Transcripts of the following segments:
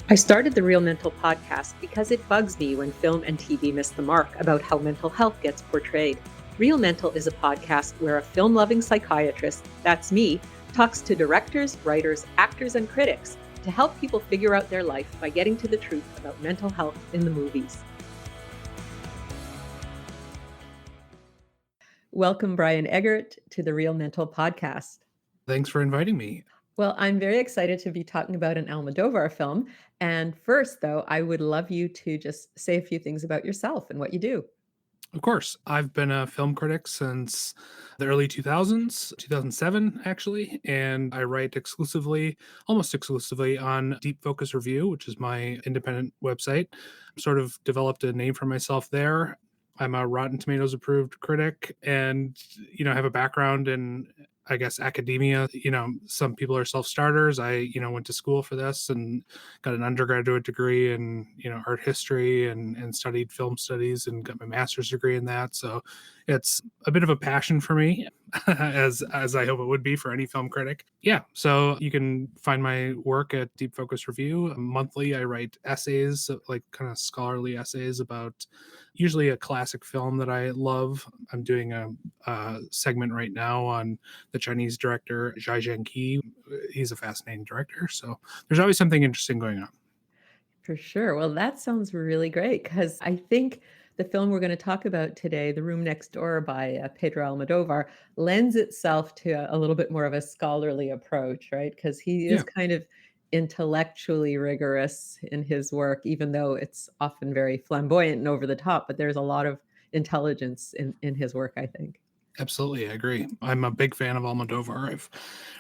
I started the Real Mental podcast because it bugs me when film and TV miss the mark about how mental health gets portrayed. Real Mental is a podcast where a film-loving psychiatrist, that's me, talks to directors, writers, actors, and critics to help people figure out their life by getting to the truth about mental health in the movies. Welcome, Brian Eggert, to the Real Mental podcast. Thanks for inviting me. Well, I'm very excited to be talking about an Almodovar film. And first, though, I would love you to just say a few things about yourself and what you do. Of course, I've been a film critic since the early 2000s, 2007 actually, and I write almost exclusively on Deep Focus Review, which is my independent website. Sort of developed a name for myself there. I'm a Rotten Tomatoes approved critic and, have a background in, I guess, academia. Some people are self-starters. I, went to school for this and got an undergraduate degree in, art history and studied film studies and got my master's degree in that. So it's a bit of a passion for me, as I hope it would be for any film critic. Yeah, so you can find my work at Deep Focus Review. Monthly, I write essays, like kind of scholarly essays about usually a classic film that I love. I'm doing a segment right now on the Chinese director Zhai Zhangqi. He's a fascinating director, so there's always something interesting going on. For sure. Well, that sounds really great because I think the film we're going to talk about today, The Room Next Door by Pedro Almodovar, lends itself to a little bit more of a scholarly approach, right? Because he is Yeah. kind of intellectually rigorous in his work, even though it's often very flamboyant and over the top, but there's a lot of intelligence in his work, I think. Absolutely, I agree. I'm a big fan of Almodovar. I've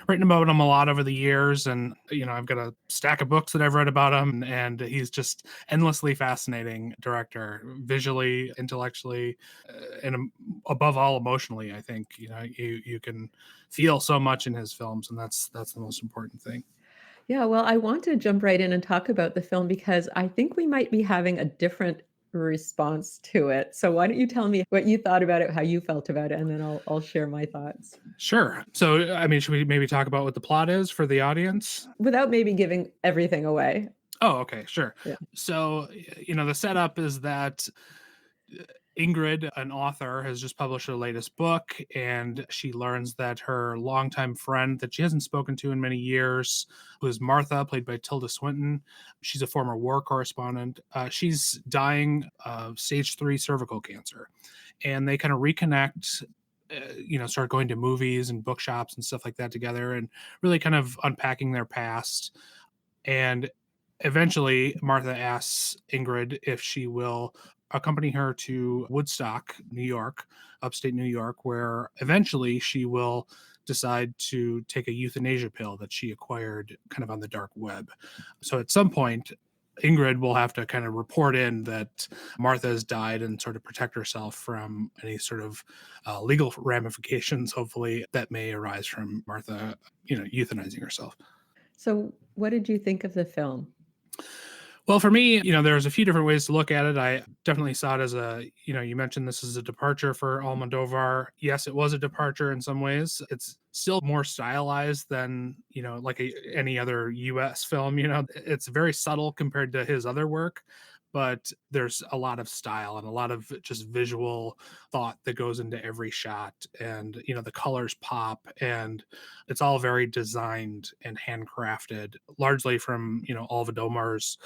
written about him a lot over the years, and I've got a stack of books that I've read about him, and he's just endlessly fascinating director, visually, intellectually, and above all, emotionally. I think you can feel so much in his films, and that's the most important thing. Yeah, well, I want to jump right in and talk about the film because I think we might be having a different response to it. So why don't you tell me what you thought about it, how you felt about it, and then I'll share my thoughts. Sure. So, I mean, should we maybe talk about what the plot is for the audience? Without maybe giving everything away. Oh, okay, sure. Yeah. So, the setup is that Ingrid, an author, has just published her latest book, and she learns that her longtime friend that she hasn't spoken to in many years, who is Martha, played by Tilda Swinton, she's a former war correspondent. She's dying of stage 3 cervical cancer, and they kind of reconnect. Start going to movies and bookshops and stuff like that together, and really kind of unpacking their past. And eventually, Martha asks Ingrid if she will accompany her to Woodstock, New York, upstate New York, where eventually she will decide to take a euthanasia pill that she acquired kind of on the dark web. So at some point, Ingrid will have to kind of report in that Martha has died and sort of protect herself from any sort of legal ramifications, hopefully, that may arise from Martha, euthanizing herself. So what did you think of the film? Well, for me, there's a few different ways to look at it. I definitely saw it as you mentioned this is a departure for Almodovar. Yes, it was a departure in some ways. It's still more stylized than, like any other US film. It's very subtle compared to his other work, but there's a lot of style and a lot of just visual thought that goes into every shot. And, the colors pop, and it's all very designed and handcrafted, largely from, Almodovar's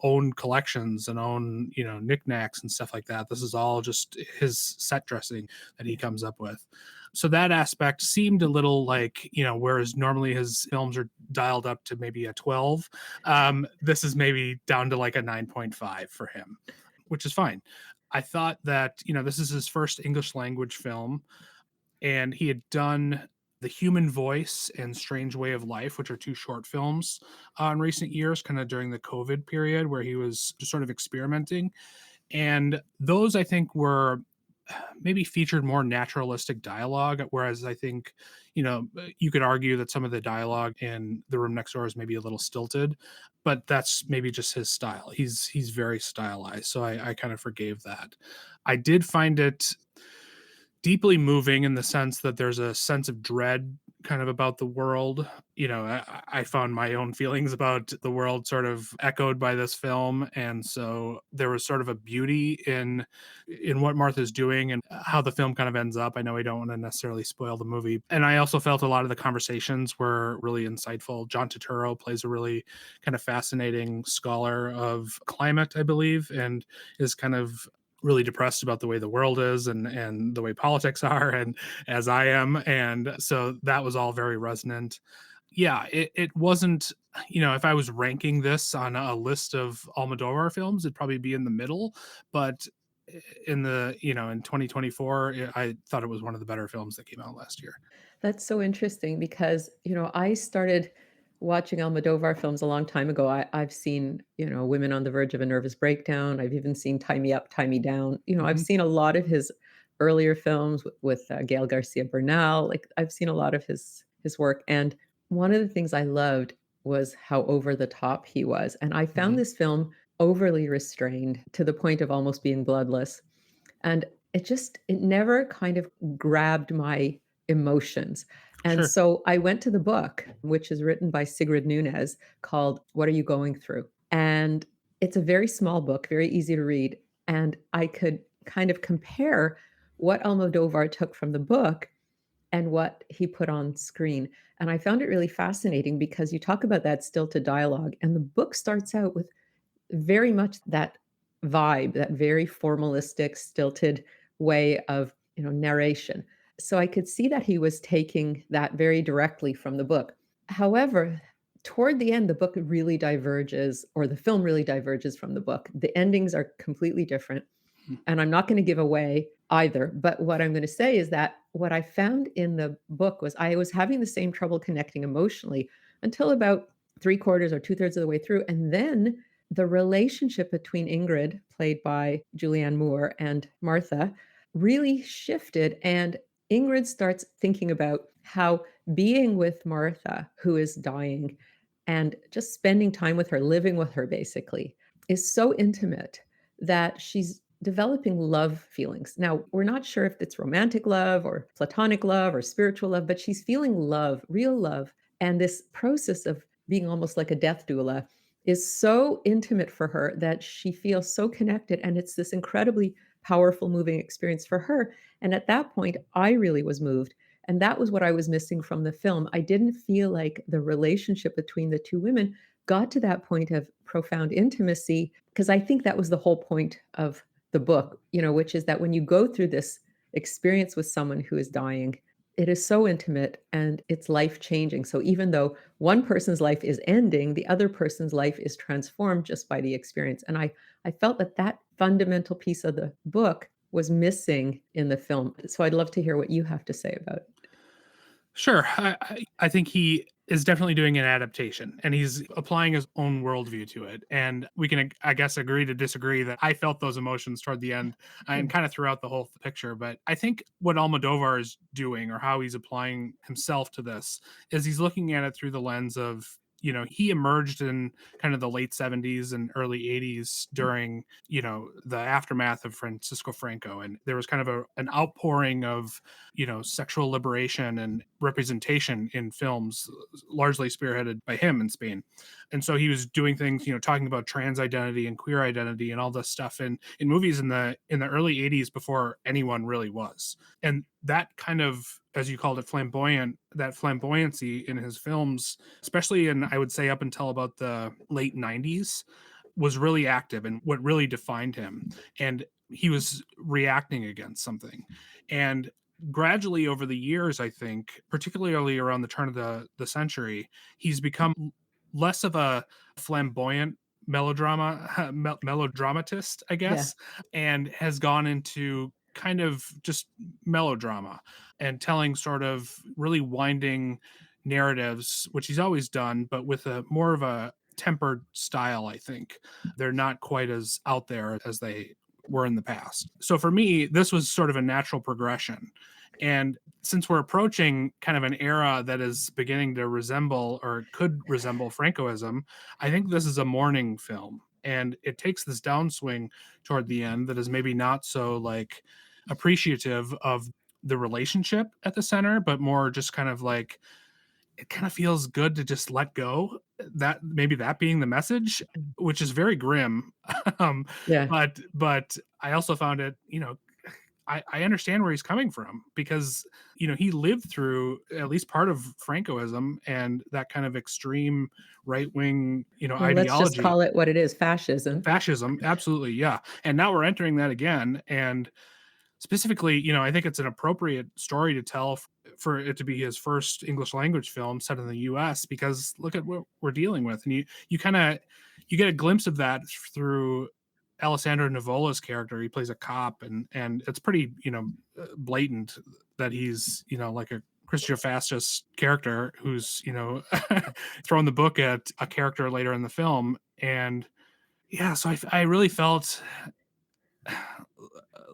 own collections and own, knickknacks and stuff like that. This is all just his set dressing that he comes up with. So that aspect seemed a little like, whereas normally his films are dialed up to maybe a 12, this is maybe down to like a 9.5 for him, which is fine. I thought that, this is his first English language film, and he had done The Human Voice and Strange Way of Life, which are two short films in recent years, kind of during the COVID period where he was just sort of experimenting. And those, I think, were maybe featured more naturalistic dialogue, whereas I think, you could argue that some of the dialogue in The Room Next Door is maybe a little stilted, but that's maybe just his style. He's very stylized, so I kind of forgave that. I did find it deeply moving in the sense that there's a sense of dread kind of about the world. I found my own feelings about the world sort of echoed by this film, and so there was sort of a beauty in what Martha's doing and how the film kind of ends up. I know I don't want to necessarily spoil the movie, and I also felt a lot of the conversations were really insightful. John Turturro plays a really kind of fascinating scholar of climate, I believe, and is kind of really depressed about the way the world is and the way politics are, and as I am. And so that was all very resonant. Yeah, it wasn't, if I was ranking this on a list of Almodovar films, it'd probably be in the middle. But in 2024, I thought it was one of the better films that came out last year. That's so interesting because, I started watching Almodovar films a long time ago. I've seen, Women on the Verge of a Nervous Breakdown. I've even seen Tie Me Up, Tie Me Down. I've Mhm. seen a lot of his earlier films with Gail Garcia Bernal. Like I've seen a lot of his work, and one of the things I loved was how over the top he was. And I found Mhm. this film overly restrained to the point of almost being bloodless. And it never kind of grabbed my emotions. And Sure. so I went to the book, which is written by Sigrid Nunez, called What Are You Going Through? And it's a very small book, very easy to read. And I could kind of compare what Almodovar took from the book and what he put on screen. And I found it really fascinating because you talk about that stilted dialogue, and the book starts out with very much that vibe, that very formalistic, stilted way of, narration. So I could see that he was taking that very directly from the book. However, toward the end, the book really diverges, or the film really diverges from the book. The endings are completely different. Mhm. And I'm not going to give away either. But what I'm going to say is that what I found in the book was I was having the same trouble connecting emotionally until about three quarters or two-thirds of the way through. And then the relationship between Ingrid, played by Julianne Moore, and Martha really shifted. And Ingrid starts thinking about how being with Martha, who is dying, and just spending time with her, living with her basically, is so intimate that she's developing love feelings. Now, we're not sure if it's romantic love or platonic love or spiritual love, but she's feeling love, real love. And this process of being almost like a death doula is so intimate for her that she feels so connected. And it's this incredibly powerful, moving experience for her. And at that point, I really was moved. And that was what I was missing from the film. I didn't feel like the relationship between the two women got to that point of profound intimacy, because I think that was the whole point of the book, which is that when you go through this experience with someone who is dying, it is so intimate and it's life changing. So even though one person's life is ending, the other person's life is transformed just by the experience. And I felt that that fundamental piece of the book was missing in the film. So I'd love to hear what you have to say about it. Sure. I think he is definitely doing an adaptation and he's applying his own worldview to it. And we can, I guess, agree to disagree that I felt those emotions toward the end and Yeah. kind of throughout the whole picture. But I think what Almodovar is doing, or how he's applying himself to this, is he's looking at it through the lens of, he emerged in kind of the late 70s and early 80s during, the aftermath of Francisco Franco. And there was kind of an outpouring of, sexual liberation and representation in films, largely spearheaded by him in Spain. And so he was doing things, talking about trans identity and queer identity and all this stuff in movies in the early 80s before anyone really was. And that kind of, as you called it, that flamboyancy in his films, especially in, I would say, up until about the late 90s, was really active and what really defined him. And he was reacting against something. And gradually over the years, I think, particularly around the turn of the century, he's become less of a flamboyant melodramatist, I Yeah. guess, and has gone into kind of just melodrama and telling sort of really winding narratives, which he's always done, but with a more of a tempered style. I think they're not quite as out there as they were in the past. So for me, this was sort of a natural progression. And since we're approaching kind of an era that is beginning to resemble, or could resemble, Francoism, I think this is a mourning film. And it takes this downswing toward the end that is maybe not so like appreciative of the relationship at the center, but more just kind of like, it kind of feels good to just let go. That maybe that being the message, which is very grim. um, Yeah. but I also found it, I understand where he's coming from, because he lived through at least part of Francoism and that kind of extreme right wing Well, let's just ideology. call it what it is, fascism. Fascism, absolutely, yeah. And now we're entering that again. And specifically, I think it's an appropriate story to tell for it to be his first English language film set in the US, because look at what we're dealing with. And you kind of you get a glimpse of that through Alessandro Nivola's character. He plays a cop, and it's pretty, blatant that he's, like a Christian fascist character who's, throwing the book at a character later in the film. And yeah, so I really felt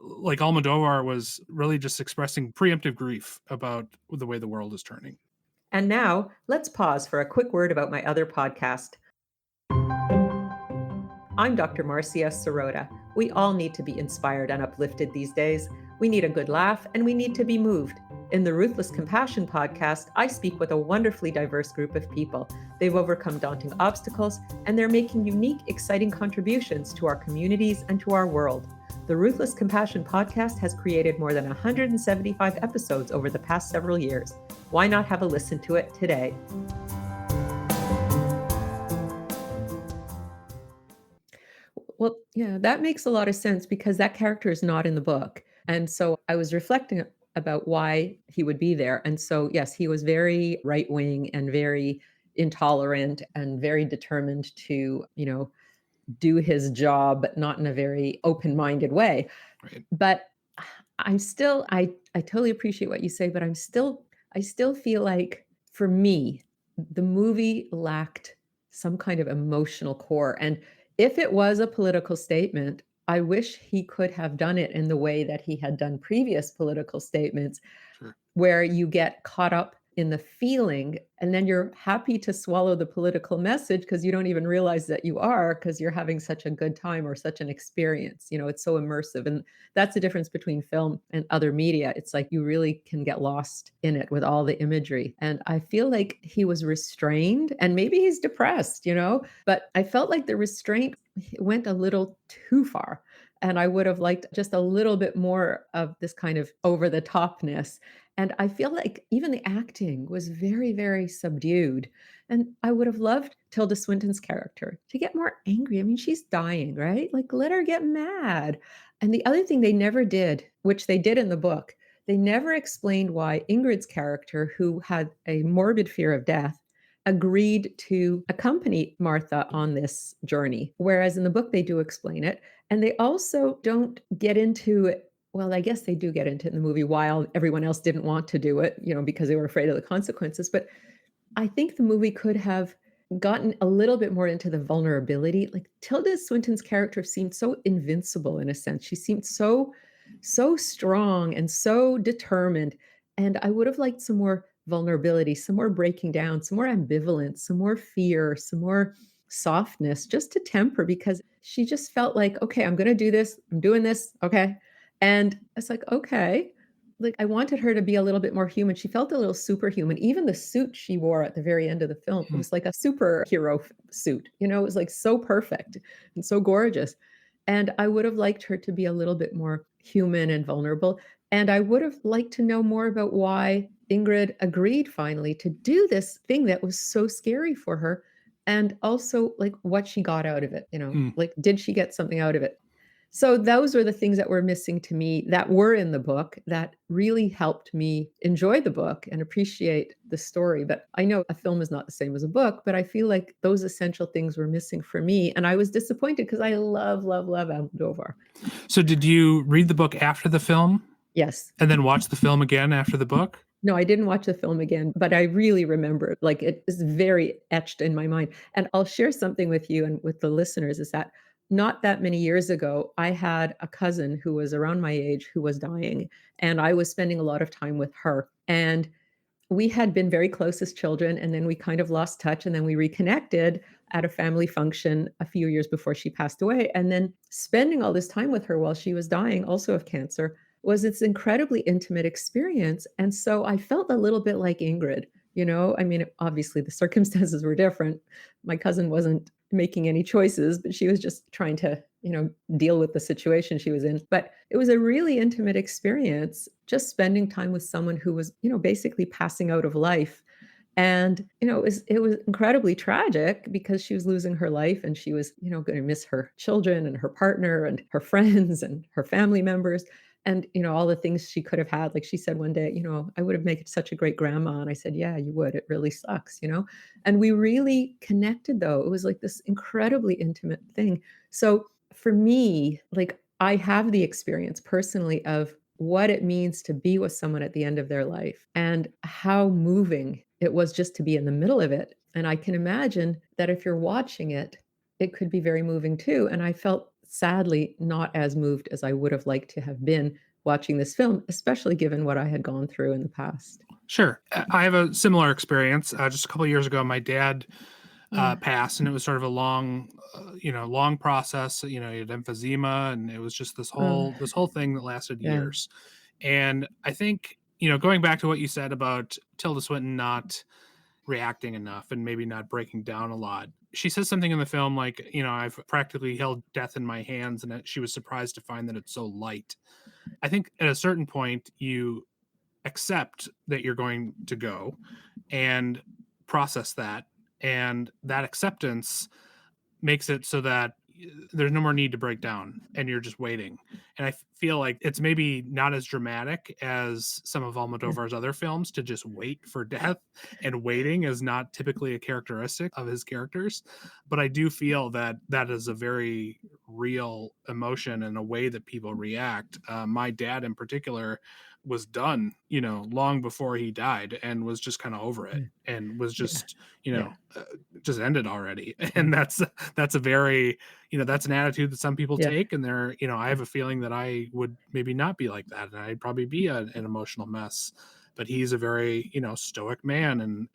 like Almodovar was really just expressing preemptive grief about the way the world is turning. And now, let's pause for a quick word about my other podcast. I'm Dr. Marcia Sirota. We all need to be inspired and uplifted these days. We need a good laugh, and we need to be moved. In the Ruthless Compassion podcast, I speak with a wonderfully diverse group of people. They've overcome daunting obstacles, and they're making unique, exciting contributions to our communities and to our world. The Ruthless Compassion podcast has created more than 175 episodes over the past several years. Why not have a listen to it today? Well, yeah, that makes a lot of sense because that character is not in the book. And so I was reflecting about why he would be there. And so, yes, he was very right wing and very intolerant and very determined to, do his job, but not in a very open-minded way. Right. But I totally appreciate what you say, but I still feel like for me, the movie lacked some kind of emotional core. And if it was a political statement, I wish he could have done it in the way that he had done previous political statements, Sure. where you get caught up in the feeling and then you're happy to swallow the political message because you don't even realize that you are, because you're having such a good time or such an experience. It's so immersive. And that's the difference between film and other media. It's like you really can get lost in it with all the imagery. And I feel like he was restrained, and maybe he's depressed, but I felt like the restraint went a little too far. And I would have liked just a little bit more of this kind of over the topness. And I feel like even the acting was very, very subdued. And I would have loved Tilda Swinton's character to get more angry. I mean, she's dying, right? Like, let her get mad. And the other thing they never did, which they did in the book, they never explained why Ingrid's character, who had a morbid fear of death, agreed to accompany Martha on this journey. Whereas in the book, they do explain it. And they also don't get into it. Well, I guess they do get into it in the movie while everyone else didn't want to do it, because they were afraid of the consequences. But I think the movie could have gotten a little bit more into the vulnerability. Like Tilda Swinton's character seemed so invincible in a sense. She seemed so strong and so determined. And I would have liked some more vulnerability, some more breaking down, some more ambivalence, some more fear, some more softness, just to temper, because she just felt like, okay, I'm going to do this. I'm doing this. Okay. And it's like, okay, like I wanted her to be a little bit more human. She felt a little superhuman. Even the suit she wore at the very end of the film, it was like a superhero suit. It was like so perfect and so gorgeous. And I would have liked her to be a little bit more human and vulnerable. And I would have liked to know more about why Ingrid agreed finally to do this thing that was so scary for her. And also like what she got out of it, like, did she get something out of it? So those were the things that were missing to me that were in the book that really helped me enjoy the book and appreciate the story. But I know a film is not the same as a book, but I feel like those essential things were missing for me. And I was disappointed because I love, love, love Almodovar. So did you read the book after the film? Yes. And then watch the film again after the book? No, I didn't watch the film again, but I really remember it. Like it is very etched in my mind. And I'll share something with you and with the listeners is that not that many years ago, I had a cousin who was around my age who was dying, and I was spending a lot of time with her. And we had been very close as children, and then we kind of lost touch, and then we reconnected at a family function a few years before she passed away. And then spending all this time with her while she was dying, also of cancer, was this incredibly intimate experience. And so I felt a little bit like Ingrid, you know? I mean, obviously the circumstances were different. My cousin wasn't making any choices, but she was just trying to, deal with the situation she was in. But it was a really intimate experience, just spending time with someone who was, basically passing out of life. And, it was incredibly tragic because she was losing her life and she was, going to miss her children and her partner and her friends and her family members and, all the things she could have had. Like she said one day, I would have made such a great grandma. And I said, yeah, you would. It really sucks. And we really connected though. It was like this incredibly intimate thing. So for me, like I have the experience personally of what it means to be with someone at the end of their life and how moving it was just to be in the middle of it. And I can imagine that if you're watching it, it could be very moving too. And I felt sadly not as moved as I would have liked to have been watching this film, especially given what I had gone through in the past. Sure. I have a similar experience. Just a couple of years ago, my dad Yeah. passed, and it was sort of a long, long process. He had emphysema, and it was just Oh, this whole thing that lasted yeah. years. And I think, going back to what you said about Tilda Swinton not reacting enough and maybe not breaking down a lot. She says something in the film like, I've practically held death in my hands, and she was surprised to find that it's so light. I think at a certain point, you accept that you're going to go and process that. And that acceptance makes it so that there's no more need to break down and you're just waiting. And I feel like it's maybe not as dramatic as some of Yeah. Almodovar's other films to just wait for death, and waiting is not typically a characteristic of his characters. But I do feel that that is a very real emotion and a way that people react. My dad in particular was done, long before he died, and was just kind of over it, Yeah. and was Yeah. just, Yeah. just ended already. Yeah. And that's a very, that's an attitude that some people Yeah. take. And I have a feeling that I would maybe not be like that, and I'd probably be an emotional mess. But he's a very, stoic man. And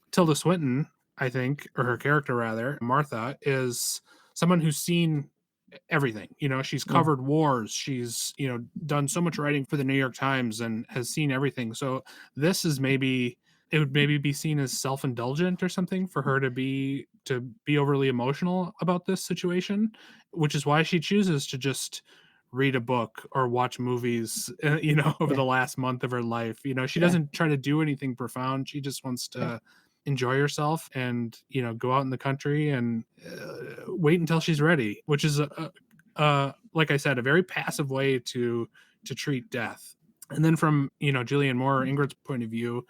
Tilda Swinton, I think, or her character rather, Martha, is someone who's seen everything. She's Yeah. covered wars. She's, done so much writing for the New York Times and has seen everything. So this is maybe, it would maybe be seen as self-indulgent or something for her to be overly emotional about this situation, which is why she chooses to just read a book or watch movies, over Yeah. the last month of her life. She Yeah. doesn't try to do anything profound. She just wants Yeah. to enjoy herself and, go out in the country and wait until she's ready, which is like I said, a very passive way to treat death. And then from, Julianne Moore or Ingrid's point of view,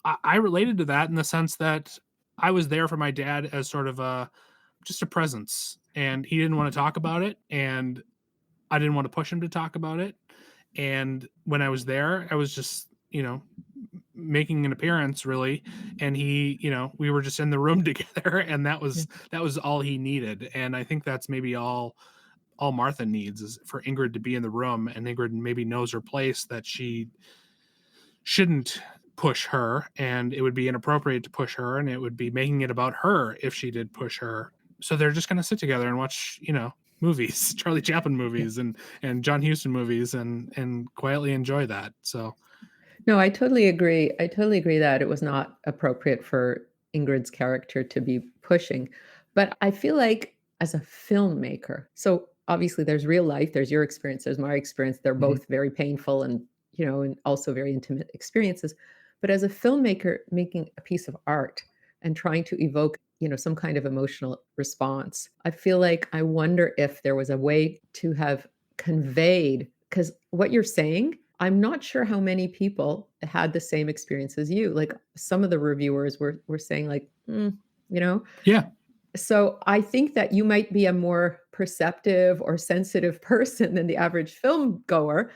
I related to that in the sense that I was there for my dad as sort of just a presence, and he didn't want to talk about it, and I didn't want to push him to talk about it. And when I was there, I was just, making an appearance really. And he, we were just in the room together, and Yeah. that was all he needed. And I think that's maybe all Martha needs is for Ingrid to be in the room, and Ingrid maybe knows her place, that she shouldn't push her, and it would be inappropriate to push her, and it would be making it about her if she did push her. So they're just going to sit together and watch, movies, Charlie Chaplin Yeah. movies, and John Huston movies, and quietly enjoy that. So No, I totally agree. I totally agree that it was not appropriate for Ingrid's character to be pushing. But I feel like as a filmmaker, so obviously there's real life, there's your experience, there's my experience. They're mhm. both very painful and also very intimate experiences. But as a filmmaker making a piece of art and trying to evoke, some kind of emotional response, I feel like I wonder if there was a way to have conveyed, because what you're saying, I'm not sure how many people had the same experience as you. Like some of the reviewers were saying like, you know. Yeah. So I think that you might be a more perceptive or sensitive person than the average film goer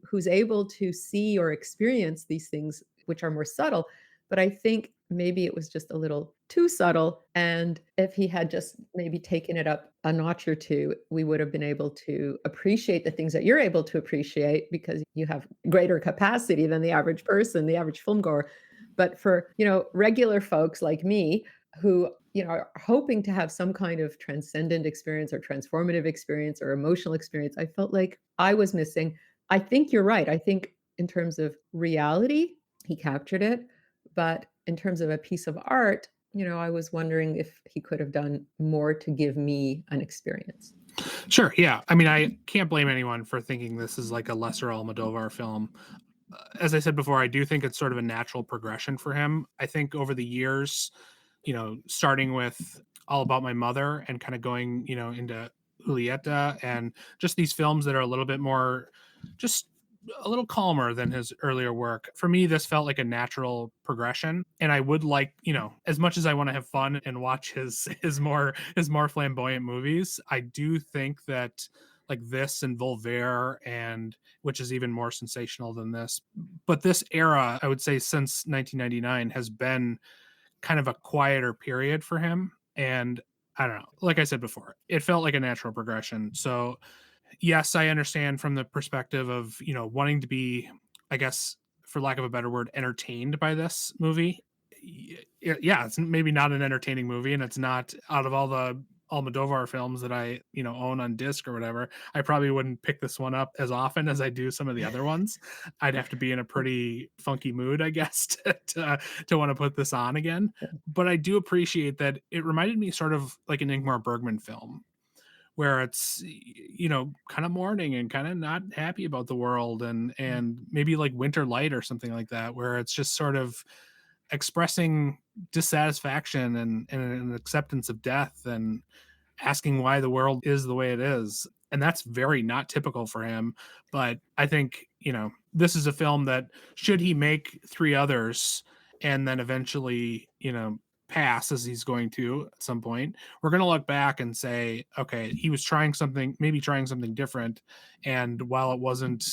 who's able to see or experience these things which are more subtle. But I think maybe it was just a little too subtle. And if he had just maybe taken it up a notch or two, we would have been able to appreciate the things that you're able to appreciate because you have greater capacity than the average person, the average film goer. But for, regular folks like me who, are hoping to have some kind of transcendent experience or transformative experience or emotional experience, I felt like I was missing. I think you're right. I think in terms of reality, he captured it, but in terms of a piece of art, I was wondering if he could have done more to give me an experience. Sure, yeah. I mean, I can't blame anyone for thinking this is like a lesser Almodovar film. As I said before, I do think it's sort of a natural progression for him. I think over the years, starting with All About My Mother and kind of going, into Julieta and just these films that are a little bit more, just a little calmer than his earlier work. For me, this felt like a natural progression. And I would like, as much as I want to have fun and watch his more flamboyant movies, I do think that like this and Voltaire, and which is even more sensational than this. But this era, I would say since 1999 has been kind of a quieter period for him. And I don't know, like I said before, it felt like a natural progression. So yes, I understand from the perspective of, wanting to be, I guess, for lack of a better word, entertained by this movie. Yeah, it's maybe not an entertaining movie, and it's not out of all the Almodovar films that I, own on disc or whatever. I probably wouldn't pick this one up as often as I do some of the other ones. I'd have to be in a pretty funky mood, I guess, to want to put this on again. But I do appreciate that it reminded me sort of like an Ingmar Bergman film where it's kind of mourning and kind of not happy about the world, and maybe like Winter Light or something like that, where it's just sort of expressing dissatisfaction and an acceptance of death and asking why the world is the way it is. And that's very not typical for him. But I think, this is a film that should he make three others and then eventually, pass as he's going to at some point, we're going to look back and say, okay, he was maybe trying something different. And while it wasn't,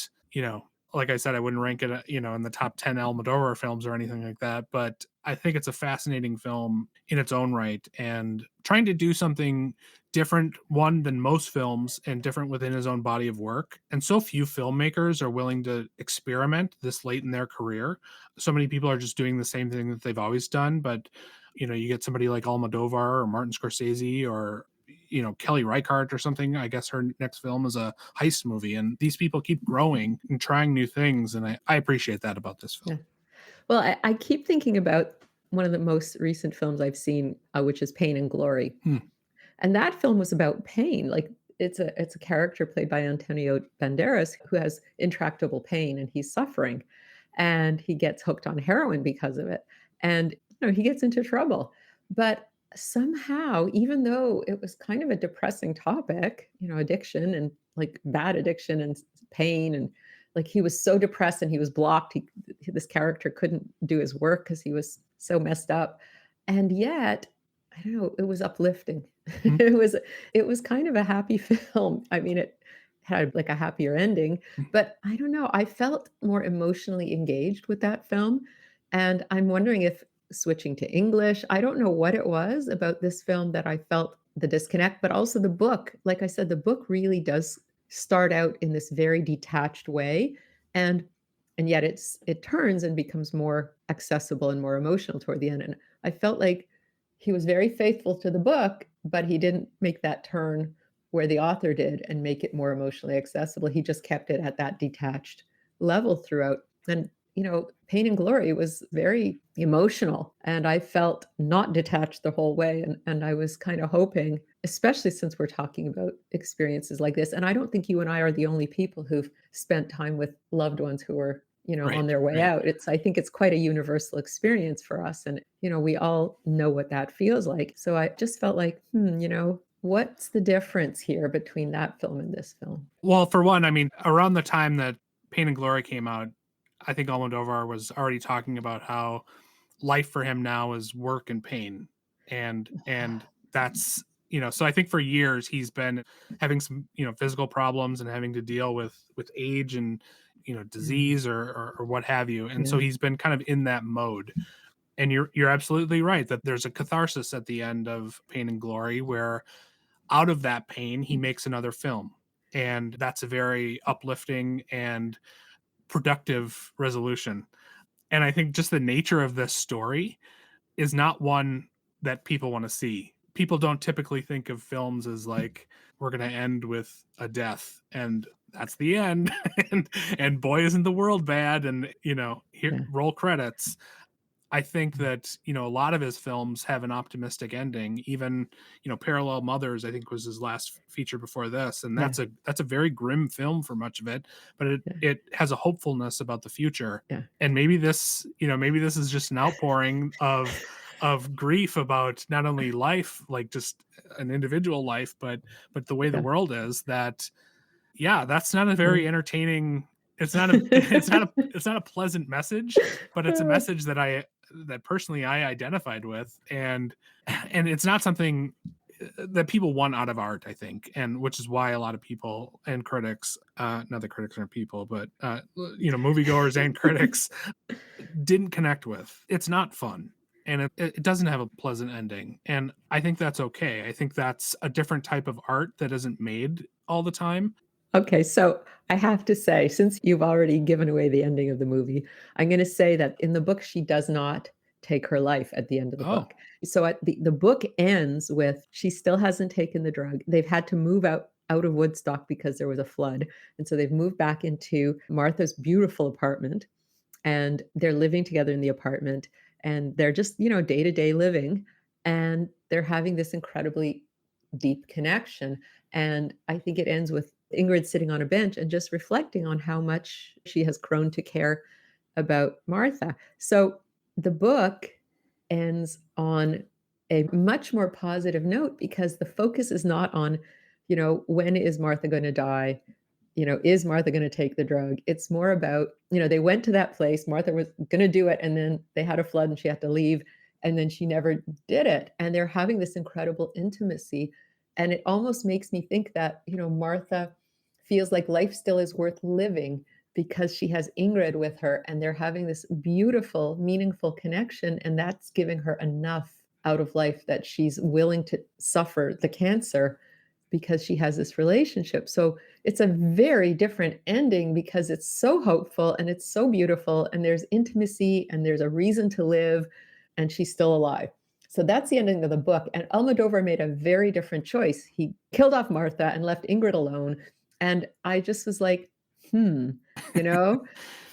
like I said, I wouldn't rank it, in the top 10 Almodovar films or anything like that. But I think it's a fascinating film in its own right, and trying to do something different, one, than most films, and different within his own body of work. And so few filmmakers are willing to experiment this late in their career. So many people are just doing the same thing that they've always done. But, you get somebody like Almodovar or Martin Scorsese or Kelly Reichardt or something. I guess her next film is a heist movie, and these people keep growing and trying new things, and I appreciate that about this film. Yeah. Well, I keep thinking about one of the most recent films I've seen, which is Pain and Glory. And that film was about pain. Like it's a character played by Antonio Banderas who has intractable pain and he's suffering, and he gets hooked on heroin because of it. And he gets into trouble. But somehow, even though it was kind of a depressing topic, addiction and like bad addiction and pain, and like he was so depressed and he was blocked. This character couldn't do his work because he was so messed up. And yet, I don't know, it was uplifting. Mhm. It was kind of a happy film. I mean, it had like a happier ending, but I don't know, I felt more emotionally engaged with that film. And I'm wondering if switching to English, I don't know what it was about this film that I felt the disconnect, but also the book. Like I said, the book really does start out in this very detached way, and yet it turns and becomes more accessible and more emotional toward the end. And I felt like he was very faithful to the book, but he didn't make that turn where the author did and make it more emotionally accessible. He just kept it at that detached level throughout. And Pain and Glory was very emotional, and I felt not detached the whole way. And I was kind of hoping, especially since we're talking about experiences like this, and I don't think you and I are the only people who've spent time with loved ones who are Right, on their way right. out. I think it's quite a universal experience for us, and we all know what that feels like. So I just felt like, what's the difference here between that film and this film? Well, for one, I mean, around the time that Pain and Glory came out, I think Almodovar was already talking about how life for him now is work and pain. And that's, so I think for years he's been having some, physical problems and having to deal with age and, Mm, disease or what have you. And so yeah. he's been kind of in that mode. And you're absolutely right that there's a catharsis at the end of Pain and Glory where out of that pain he makes another film. And that's a very uplifting and productive resolution. And I think just the nature of this story is not one that people want to see. People don't typically think of films as like, we're going to end with a death. And that's the end. And boy, isn't the world bad. And, here, Yeah. roll credits. I think that, a lot of his films have an optimistic ending. Even, Parallel Mothers, I think was his last feature before this. And Yeah. that's a very grim film for much of it, but it, Yeah. it has a hopefulness about the future. Yeah. And maybe this is just an outpouring of grief about not only life, like just an individual life, but the way the Yeah. world is. That, yeah, that's not a Yeah. very entertaining. It's not a pleasant message, but it's a message that personally I identified with, and it's not something that people want out of art, I think, and which is why a lot of people and critics, not that critics aren't people, but moviegoers and critics didn't connect with. It's not fun. And it doesn't have a pleasant ending. And I think that's okay. I think that's a different type of art that isn't made all the time. Okay, so I have to say, since you've already given away the ending of the movie, I'm going to say that in the book, she does not take her life at the end of the Oh, book. So at the book ends with she still hasn't taken the drug. They've had to move out of Woodstock because there was a flood. And so they've moved back into Martha's beautiful apartment and they're living together in the apartment and they're just, day-to-day living and they're having this incredibly deep connection. And I think it ends with Ingrid sitting on a bench and just reflecting on how much she has grown to care about Martha. So the book ends on a much more positive note because the focus is not on, when is Martha going to die? Is Martha going to take the drug? It's more about, they went to that place. Martha was going to do it. And then they had a flood and she had to leave. And then she never did it. And they're having this incredible intimacy. And it almost makes me think that, Martha feels like life still is worth living because she has Ingrid with her and they're having this beautiful, meaningful connection. And that's giving her enough out of life that she's willing to suffer the cancer because she has this relationship. So it's a very different ending because it's so hopeful and it's so beautiful and there's intimacy and there's a reason to live and she's still alive. So that's the ending of the book. And Almodovar made a very different choice. He killed off Martha and left Ingrid alone. And I just was like, you know,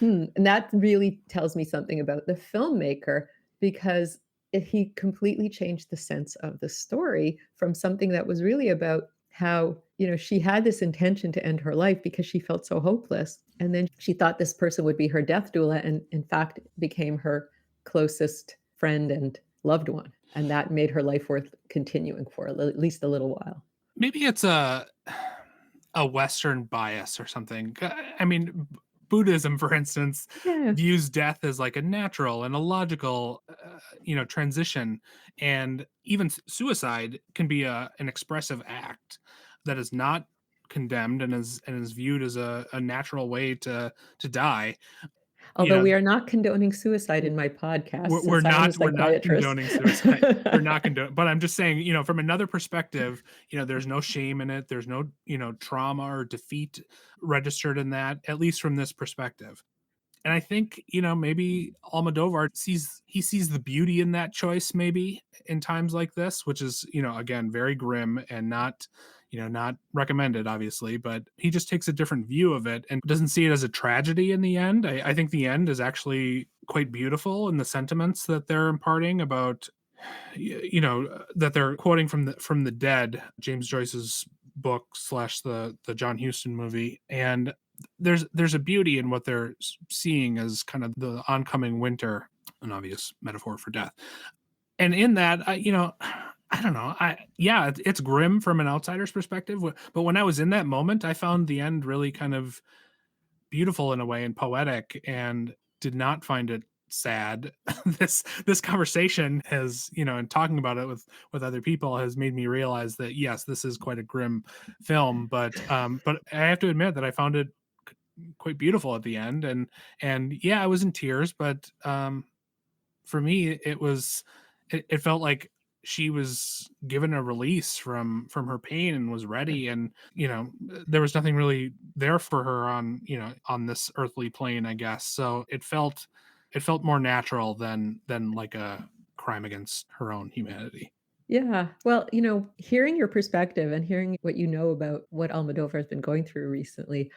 And that really tells me something about the filmmaker because he completely changed the sense of the story from something that was really about how, she had this intention to end her life because she felt so hopeless. And then she thought this person would be her death doula and in fact became her closest friend and loved one. And that made her life worth continuing for at least a little while. maybe it's a Western bias or something. I mean, Buddhism, for instance, Yeah. views death as like a natural and a logical, transition, and even suicide can be an expressive act that is not condemned and is viewed as a natural way to die. You Although know, we are not condoning suicide in my podcast we're since I am a not psychiatrist. condoning suicide. We're not condoning, but I'm just saying, from another perspective, there's no shame in it. There's no, trauma or defeat registered in that, at least from this perspective. And I think, maybe Almodovar sees the beauty in that choice, maybe in times like this, which is, again, very grim and not recommended, obviously, but he just takes a different view of it and doesn't see it as a tragedy in the end. I think the end is actually quite beautiful in the sentiments that they're imparting about, that they're quoting from the Dead, James Joyce's book slash the John Huston movie. And there's a beauty in what they're seeing as kind of the oncoming winter, an obvious metaphor for death. And in that, I don't know. It's grim from an outsider's perspective, but when I was in that moment, I found the end really kind of beautiful in a way and poetic, and did not find it sad. This conversation has, and talking about it with other people has made me realize that yes, this is quite a grim film, but I have to admit that I found it quite beautiful at the end, and yeah, I was in tears, but for me it felt like she was given a release from her pain and was ready, and there was nothing really there for her on this earthly plane, I guess. So it felt more natural than like a crime against her own humanity. Yeah. Well, hearing your perspective and hearing what you know about what Almodovar has been going through recently,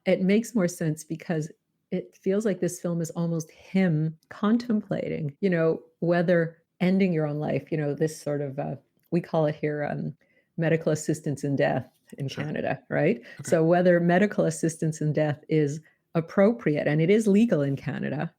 it makes more sense because it feels like this film is almost him contemplating, whether ending your own life, this sort of, we call it here, medical assistance in death in Sure. Canada, right? Okay. So whether medical assistance in death is appropriate, and it is legal in Canada,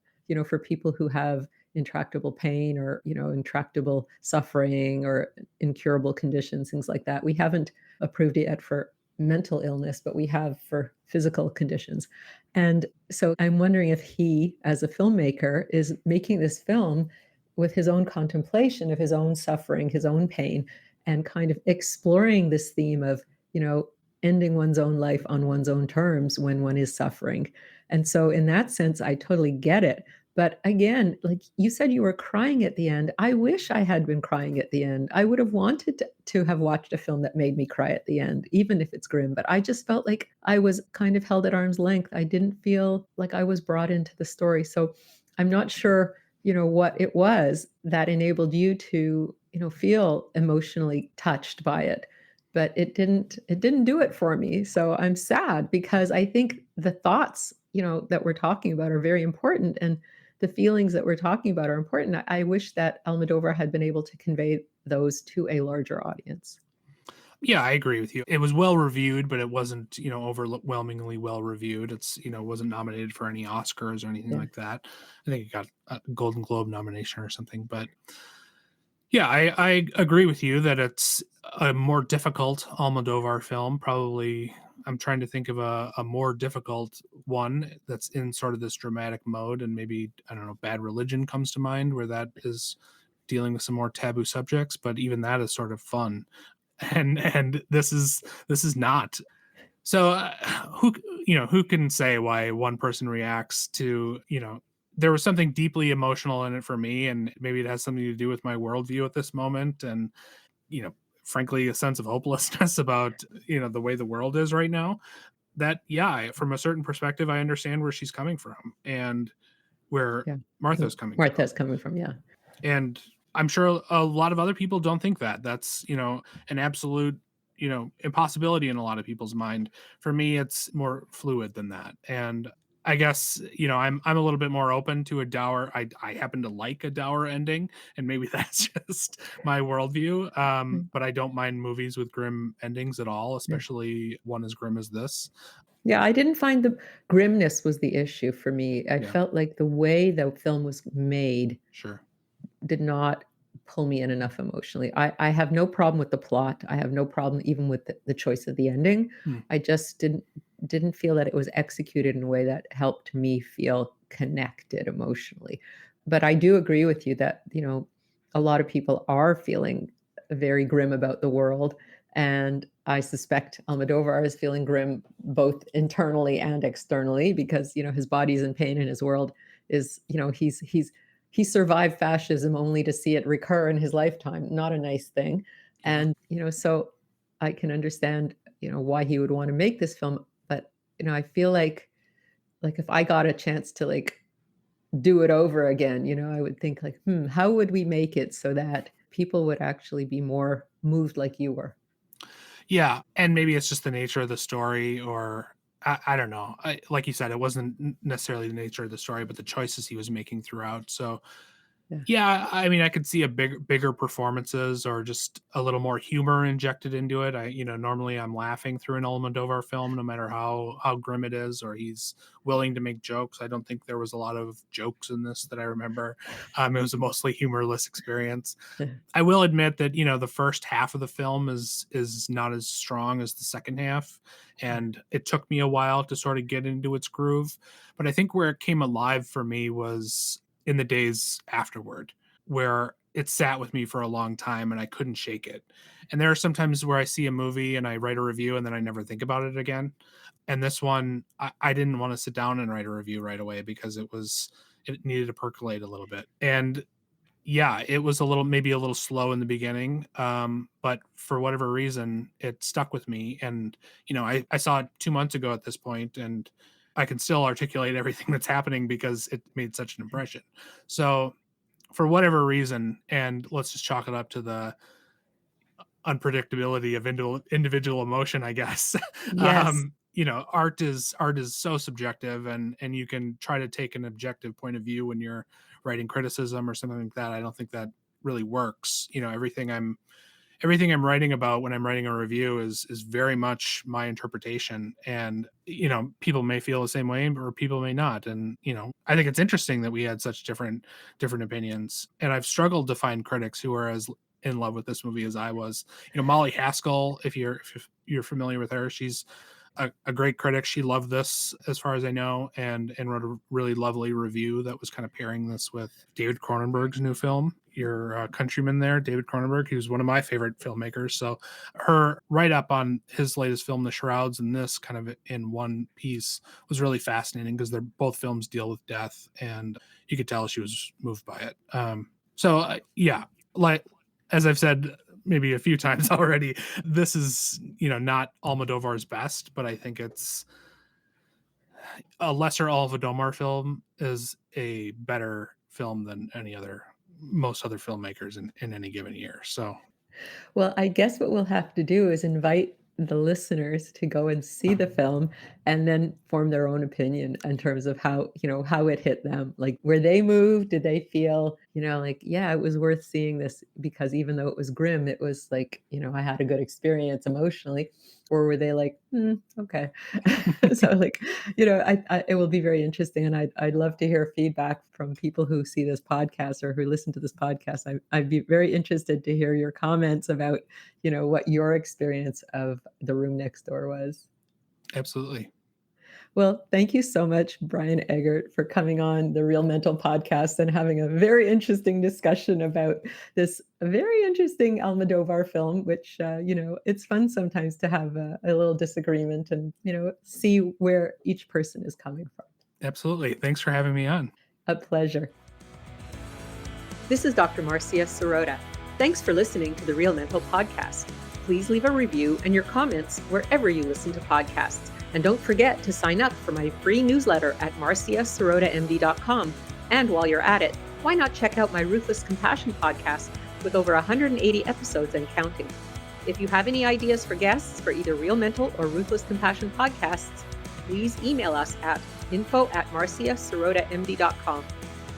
for people who have intractable pain or, intractable suffering or incurable conditions, things like that. We haven't approved it yet for mental illness, but we have for physical conditions. And so I'm wondering if he, as a filmmaker, is making this film with his own contemplation of his own suffering, his own pain, and kind of exploring this theme of, you know, ending one's own life on one's own terms when one is suffering. And so, in that sense, I totally get it. But again, like you said, you were crying at the end. I wish I had been crying at the end. I would have wanted to have watched a film that made me cry at the end, even if it's grim. But I just felt like I was kind of held at arm's length. I didn't feel like I was brought into the story. So I'm not sure, what it was that enabled you to, feel emotionally touched by it. But it didn't do it for me. So I'm sad because I think the thoughts, that we're talking about are very important. And the feelings that we're talking about are important. I wish that Almodovar had been able to convey those to a larger audience. Yeah, I agree with you. It was well reviewed, but it wasn't, overwhelmingly well reviewed. It's, wasn't nominated for any Oscars or anything Yeah, like that. I think it got a Golden Globe nomination or something. But yeah, I agree with you that it's a more difficult Almodovar film. Probably, I'm trying to think of a more difficult one that's in sort of this dramatic mode. And maybe, I don't know, Bad Religion comes to mind, where that is dealing with some more taboo subjects, but even that is sort of fun. And this is not. So who who can say why one person reacts to, there was something deeply emotional in it for me, and maybe it has something to do with my worldview at this moment, and you know frankly a sense of hopelessness about the way the world is right now. That, yeah, from a certain perspective I understand where she's coming from and where yeah. Martha's coming from. Martha's coming from, yeah. And I'm sure a lot of other people don't think that. That's, an absolute, impossibility in a lot of people's mind. For me, it's more fluid than that. And I guess, I'm a little bit more open to a dour. I happen to like a dour ending, and maybe that's just my worldview. Mm, But I don't mind movies with grim endings at all, yeah. especially one as grim as this. Yeah, I didn't find the grimness was the issue for me. I Yeah, felt like the way the film was made sure. did not pull me in enough emotionally. I have no problem with the plot. I have no problem even with the choice of the ending. Hmm. I just didn't feel that it was executed in a way that helped me feel connected emotionally. But I do agree with you that, a lot of people are feeling very grim about the world. And I suspect Almodovar is feeling grim both internally and externally because, his body's in pain and his world is, he survived fascism only to see it recur in his lifetime. Not a nice thing. Yeah. And, so I can understand, why he would want to make this film. But, I feel like if I got a chance to like do it over again, I would think like, how would we make it so that people would actually be more moved like you were? Yeah, and maybe it's just the nature of the story, or I don't know. Like you said, it wasn't necessarily the nature of the story, but the choices he was making throughout. So Yeah. yeah, I mean, I could see a bigger performances or just a little more humor injected into it. Normally I'm laughing through an Almodovar film, no matter how grim it is, or he's willing to make jokes. I don't think there was a lot of jokes in this that I remember. It was a mostly humorless experience. Yeah. I will admit that the first half of the film is not as strong as the second half, and it took me a while to sort of get into its groove. But I think where it came alive for me was in the days afterward, where it sat with me for a long time and I couldn't shake it. And there are sometimes where I see a movie and I write a review and then I never think about it again. And this one, I didn't want to sit down and write a review right away because it needed to percolate a little bit. And yeah, it was maybe a little slow in the beginning, but for whatever reason, it stuck with me. And I saw it 2 months ago at this point, and I can still articulate everything that's happening because it made such an impression. So for whatever reason, and let's just chalk it up to unpredictability of individual emotion, I guess. Yes. Art is so subjective, and you can try to take an objective point of view when you're writing criticism or something like that. I don't think that really works. Everything I'm writing about when I'm writing a review is very much my interpretation. And, people may feel the same way or people may not. And, I think it's interesting that we had such different opinions. And I've struggled to find critics who are as in love with this movie as I was. Molly Haskell, if you're familiar with her, she's a great critic. She loved this, as far as I know, and wrote a really lovely review that was kind of pairing this with David Cronenberg's new film. Your countryman there, David Cronenberg, he was one of my favorite filmmakers. So her write-up on his latest film, The Shrouds, and this kind of in one piece was really fascinating because they're both films deal with death, and you could tell she was moved by it. Yeah, like as I've said maybe a few times already, this is not Almodovar's best, but I think it's a lesser Almodovar film is a better film than most other filmmakers in any given year. So Well, I guess what we'll have to do is invite the listeners to go and see the film and then form their own opinion in terms of how it hit them. Like, were they moved? Did they feel, like, yeah, it was worth seeing this because even though it was grim, it was like, I had a good experience emotionally. Or were they like, okay. So like, it will be very interesting. And I'd love to hear feedback from people who see this podcast or who listen to this podcast. I'd be very interested to hear your comments about, what your experience of The Room Next Door was. absolutely. Well, thank you so much, Brian Eggert, for coming on the Real Mental podcast and having a very interesting discussion about this very interesting Almodovar film, which, it's fun sometimes to have a little disagreement and, see where each person is coming from. Absolutely. Thanks for having me on. A pleasure. This is Dr. Marcia Sirota. Thanks for listening to the Real Mental podcast. Please leave a review and your comments wherever you listen to podcasts. And don't forget to sign up for my free newsletter at marciasirotamd.com. And while you're at it, why not check out my Ruthless Compassion podcast with over 180 episodes and counting. If you have any ideas for guests for either Real Mental or Ruthless Compassion podcasts, please email us at info@marciasirotamd.com.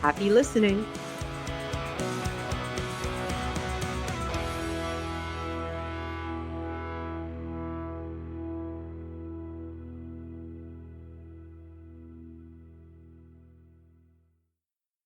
Happy listening.